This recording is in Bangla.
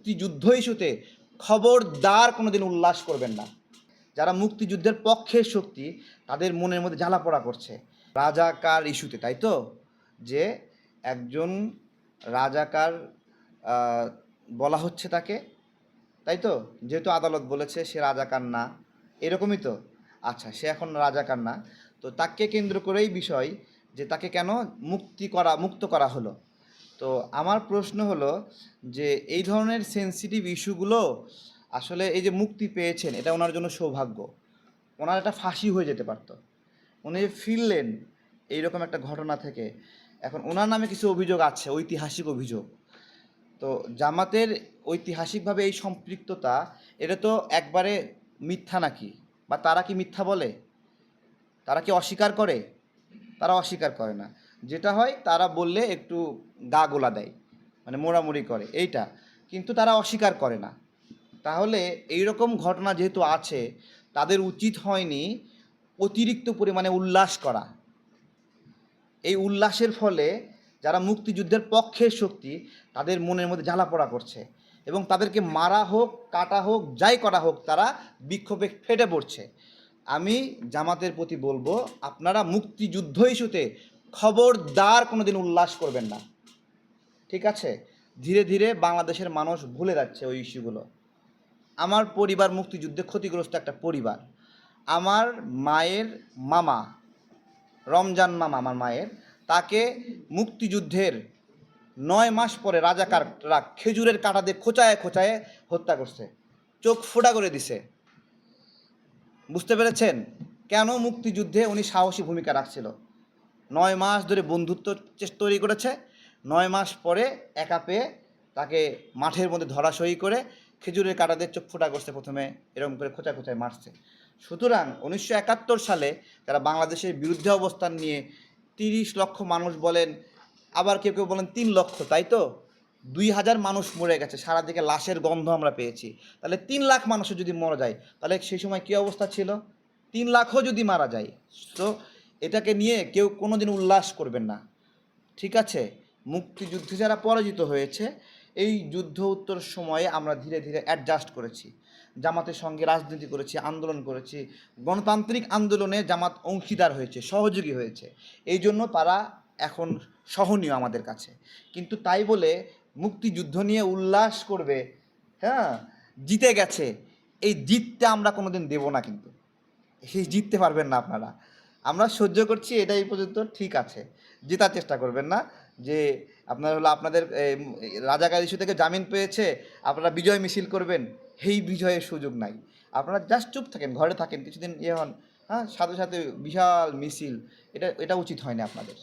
মুক্তিযুদ্ধ ইস্যুতে খবরদার কোনোদিন উল্লাস করবেন না। যারা মুক্তিযুদ্ধের পক্ষের শক্তি তাদের মনের মধ্যে জ্বালাপোড়া করছে রাজাকার ইস্যুতে, তাই তো? যে একজন রাজাকার বলা হচ্ছে তাকে, তাই তো? যেহেতু আদালত বলেছে সে রাজাকার না, এরকমই তো। আচ্ছা, সে এখন রাজাকার না, তো তাকে কেন্দ্র করেই বিষয় যে তাকে কেন মুক্ত করা হলো। তো আমার প্রশ্ন হলো যে এই ধরনের সেন্সিটিভ ইস্যুগুলো আসলে এই যে মুক্তি পেয়েছেন এটা ওনার জন্য সৌভাগ্য। ওনার একটা ফাঁসি হয়ে যেতে পারতো। উনি ফিরলেন এইরকম একটা ঘটনা থেকে। এখন ওনার নামে কিছু অভিযোগ আছে, ঐতিহাসিক অভিযোগ। তো জামাতের ঐতিহাসিকভাবে এই সম্পৃক্ততা, এটা তো একবারে মিথ্যা নাকি? বা তারা কি মিথ্যা বলে? তারা কি অস্বীকার করে? তারা অস্বীকার করে না। যেটা হয় তারা বললে একটু গা গোলা দেয়, মানে মোড়ামুড়ি করে এইটা, কিন্তু তারা অস্বীকার করে না। তাহলে এইরকম ঘটনা যেহেতু আছে, তাদের উচিত হয়নি অতিরিক্ত পরিমাণে উল্লাস করা। এই উল্লাসের ফলে যারা মুক্তিযুদ্ধের পক্ষের শক্তি তাদের মনের মধ্যে জ্বালাপোড়া করছে এবং তাদেরকে মারা হোক, কাটা হোক, যাই করা হোক, তারা বিক্ষোভে ফেটে পড়ছে। আমি জামাতের প্রতি বলবো, আপনারা মুক্তিযুদ্ধ ইস্যুতে খবরদার কোনোদিন উল্লাস করবেন না, ঠিক আছে? ধীরে ধীরে বাংলাদেশের মানুষ ভুলে যাচ্ছে ওই ইস্যুগুলো। আমার পরিবার মুক্তিযুদ্ধে ক্ষতিগ্রস্ত একটা পরিবার। আমার মায়ের মামা, রমজান মামা আমার মায়ের, তাকে মুক্তিযুদ্ধের 9 মাস পরে রাজাকাররা খেজুরের কাঁটা দিয়ে খোঁচায় খোঁচায় হত্যা করছে, চোখ ফোঁটা করে দিছে। বুঝতে পেরেছেন কেন মুক্তিযুদ্ধে উনি সাহসী ভূমিকা রাখছিল? 9 মাস ধরে বন্ধুত্ব তৈরি করেছে, 9 মাস পরে একা পেয়ে তাকে মাঠের মধ্যে ধরাশয়ী করে খেজুরের কাঁটা দিয়ে চোখ ফোঁটা করছে, প্রথমে এরকম করে খোঁচায় খোঁচায় মারছে। সুতরাং 1971 সালে যারা বাংলাদেশের বিরুদ্ধে অবস্থান নিয়ে 30 লক্ষ মানুষ বলেন, আবার কেউ কেউ বলেন 3 লক্ষ, তাই তো? 2000 মানুষ মরে গেছে, সারাদিকে লাশের গন্ধ আমরা পেয়েছি। তাহলে 3 লাখ মানুষও যদি মারা যায়, তাহলে সেই সময় কী অবস্থা ছিল? 3 লাখও যদি মারা যায়, তো এটাকে নিয়ে কেউ কোনো দিন উল্লাস করবেন না, ঠিক আছে? মুক্তিযুদ্ধে যারা পরাজিত হয়েছে, এই যুদ্ধ উত্তর সময়ে আমরা ধীরে ধীরে অ্যাডজাস্ট করেছি, জামাতের সঙ্গে রাজনীতি করেছি, আন্দোলন করেছি, গণতান্ত্রিক আন্দোলনে জামাত অংশীদার হয়েছে, সহযোগী হয়েছে, এই জন্য তারা এখন সহনীয় আমাদের কাছে। কিন্তু তাই বলে মুক্তিযুদ্ধ নিয়ে উল্লাস করবে, হ্যাঁ জিতে গেছে, এই জিততে আমরা কোনো দিন দেবো না, কিন্তু এই জিততে পারবেন না আপনারা। আমরা সহ্য করছি, এটাই পর্যন্ত ঠিক আছে, জেতার চেষ্টা করবেন না। যে আপনার হলো আপনাদের রাজাকার ইস্যু থেকে জামিন পেয়েছে, আপনারা বিজয় মিছিল করবেন, এই বিজয়ের সুযোগ নাই। আপনারা জাস্ট চুপ থাকেন, ঘরে থাকেন, কিছুদিন হন, হ্যাঁ, সাথে সাথে বিশাল মিছিল, এটা এটা উচিত হয় না আপনাদের।